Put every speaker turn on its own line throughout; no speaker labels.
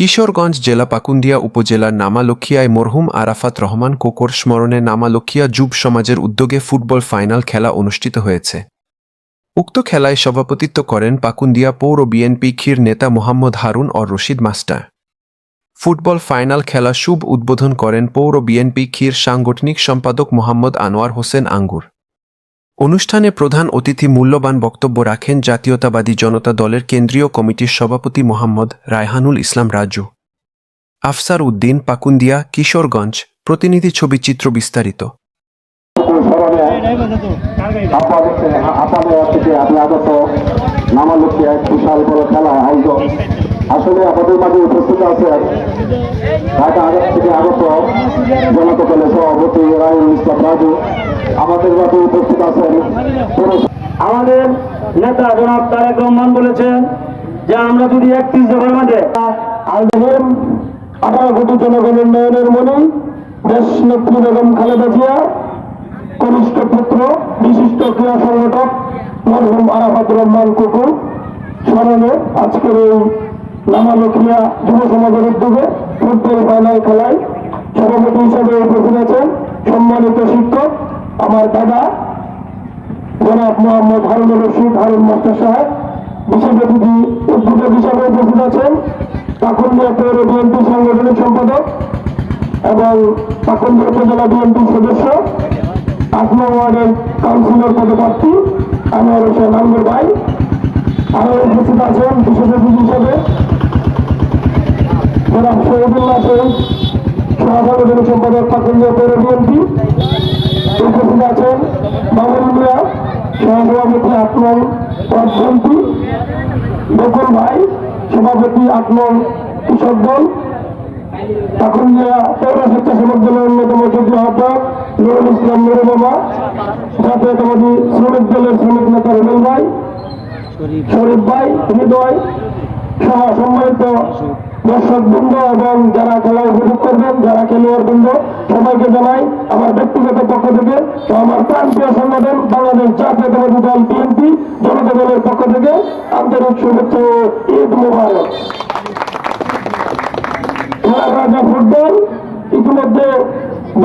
কিশোরগঞ্জ জেলা পাকুন্দিয়া উপজেলার নামালক্ষিয়ায় মরহুম আরাফাত রহমান কোকর স্মরণে নামালক্ষিয়া যুব সমাজের উদ্যোগে ফুটবল ফাইনাল খেলা অনুষ্ঠিত হয়েছে। উক্ত খেলায় সভাপতিত্ব করেন পাকুন্দিয়া পৌর বিএনপি খির নেতা মোহাম্মদ হারুন ও রশিদ মাস্টার। ফুটবল ফাইনাল খেলা শুভ উদ্বোধন করেন পৌর বিএনপি খির সাংগঠনিক সম্পাদক মোহাম্মদ আনোয়ার হোসেন আঙ্গুর। অনুষ্ঠানে প্রধান অতিথি মূল্যবান বক্তব্য রাখেন জাতীয়তাবাদী জনতা দলের কেন্দ্রীয় কমিটির সভাপতি মোহাম্মদ রায়হানুল ইসলাম রাজু। আফসার উদ্দিন, পাকুন্দিয়া, কিশোরগঞ্জ। প্রতিনিধি ছবি চিত্র বিস্তারিত।
আসলে আমাদের মাঝে উপস্থিত আছেন ঢাকা আগাম থেকে আগত জনতা দলের সভাপতি রায়হানুল ইসলাম রাজু। আমাদের মাঝে উপস্থিত আছেন
আমাদের নেতা জনাব তারেক রহমান বলেছেন যে আমরা যদি 31 দফার মাঝে
18 কোটি জনগণের উন্নয়নের মনি দেশ নেত্রী বেগম খালেদা জিয়া কনিষ্ঠ পুত্র বিশিষ্ট ক্রীড়া সংগঠক মরহুম আরাফাত রহমান কুকুর স্মরণে আজকের এই নামালক্ষিয়া যুব সমাজের উদ্যোগে ফুটবল ফাইনাল খেলায় সভাপতি হিসাবে উপস্থিত আছেন সম্মানিত শিক্ষক আমার দাদা জনাব মোহাম্মদ হারুন রশিদ হারুন মাস্টার সাহেব। বিশেষ অতিথি উদ্বোধক হিসাবে উপস্থিত আছেন পাকুন্দিয়া পৌর বিএনপি সাংগঠনিক সম্পাদক এবং পাকুন্দিয়া উপজেলা বিএনপির সদস্য 8 নং ওয়ার্ডের কাউন্সিলর পদপ্রার্থী আনোয়ার হোসেন আঙ্গুর ভাই। আরো উপস্থিত আছেন বিশেষ অতিথি হিসাবে জনাব শহীদুল্লাহ শহীদ সহসাংগঠনিক সম্পাদক পাকুন্দিয়া পৌর বিএনপি। উপস্থিত আছেন মামুন মিয়া সহসভাপতি 8 নং ওয়ার্ড বিএনপি, বকুল ভাই সভাপতি 8 নং কৃষক দল, পাকুন্দিয়া পৌর স্বেচ্ছাসেবক দলের অন্যতম যুগ্ম আহ্বায়ক নুরুল ইসলাম নুরু মামা, জাতীয়তাবাদী শ্রমিক দলের শ্রমিক নেতা রুবেল ভাই, শরীফ ভাই, হৃদয় সহ সম্মানিত দর্শক বৃন্দ এবং যারা খেলা উপভোগ করবেন, যারা খেলোয়াড় বৃন্দ, সবাইকে জানাই আমার ব্যক্তিগত পক্ষ থেকে ও আমার প্রান্তীয় সংগঠন বাংলাদেশ জাতীয়তাবাদী দল বিএনপি জনতা দলের পক্ষ থেকে আন্তরিক শুভেচ্ছা ও ঈদ মোবারক। রাজা ফুটবল ইতিমধ্যে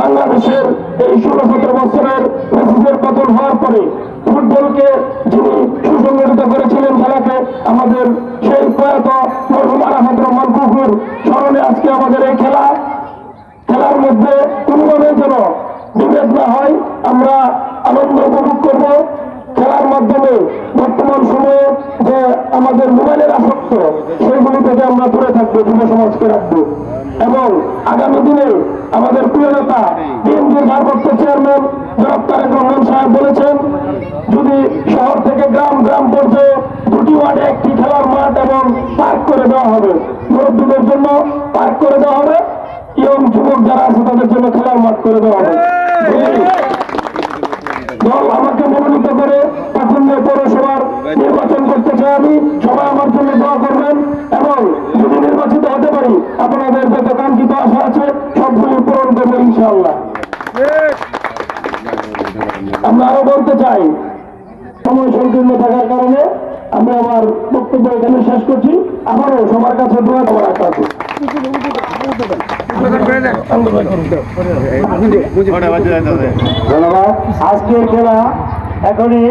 বাংলাদেশের এই 16-17 বছরের ফ্যাসিস্টের পতন হওয়ার পরে ফুটবলকে যিনি সুসংগঠিত করেছিলেন খেলাকে, আমাদের সেই প্রয়াত মরহুম আরাফাত রহমান কুকুর স্মরণে আজকে আমাদের এই খেলার মধ্যে কোনোভাবে যেন বিভেদ না হয়, আমরা আনন্দ উপভোগ করব। খেলার মাধ্যমে বর্তমান সময়ে যে আমাদের মোবাইলের আসক্ত সেইগুলি থেকে আমরা দূরে থাকবো, যুব সমাজকে রাখবো এবং আগামী দিনে আমাদের প্রিয় নেতা বিএনপির ভারপ্রাপ্ত চেয়ারম্যান জনাব তারেক রহমান সাহেব বলেছেন যদি শহর থেকে গ্রাম পর্যায়ে 2টি ওয়ার্ডে একটি খেলার মাঠ এবং পার্ক করে দেওয়া হবে, মুরব্বীদের জন্য পার্ক করে দেওয়া হবে, ইয়ং যুবক যারা আছে তাদের জন্য খেলার মাঠ করে দেওয়া হবে। দল আমাকে মনোনীত করে পাকুন্দিয়া পৌরসভার নির্বাচন করতে চাই আমি, সবাই আমার জন্য দোয়া করবেন এবং যদি নির্বাচিত হতে পারি আপনাদের যত কাঙ্ক্ষিত আশা আছে সবগুলি পূরণ করবেন ইনশাআল্লাহ। আমরা আরো বলতে চাই, সময় সংকীর্ণ থাকার কারণে আমি আমার বক্তব্য এখানে শেষ করছি। আবারও সবার কাছে দোয়া দেওয়ার আশা আছে। ধন্যবাদ। আজকের খেলা এখনই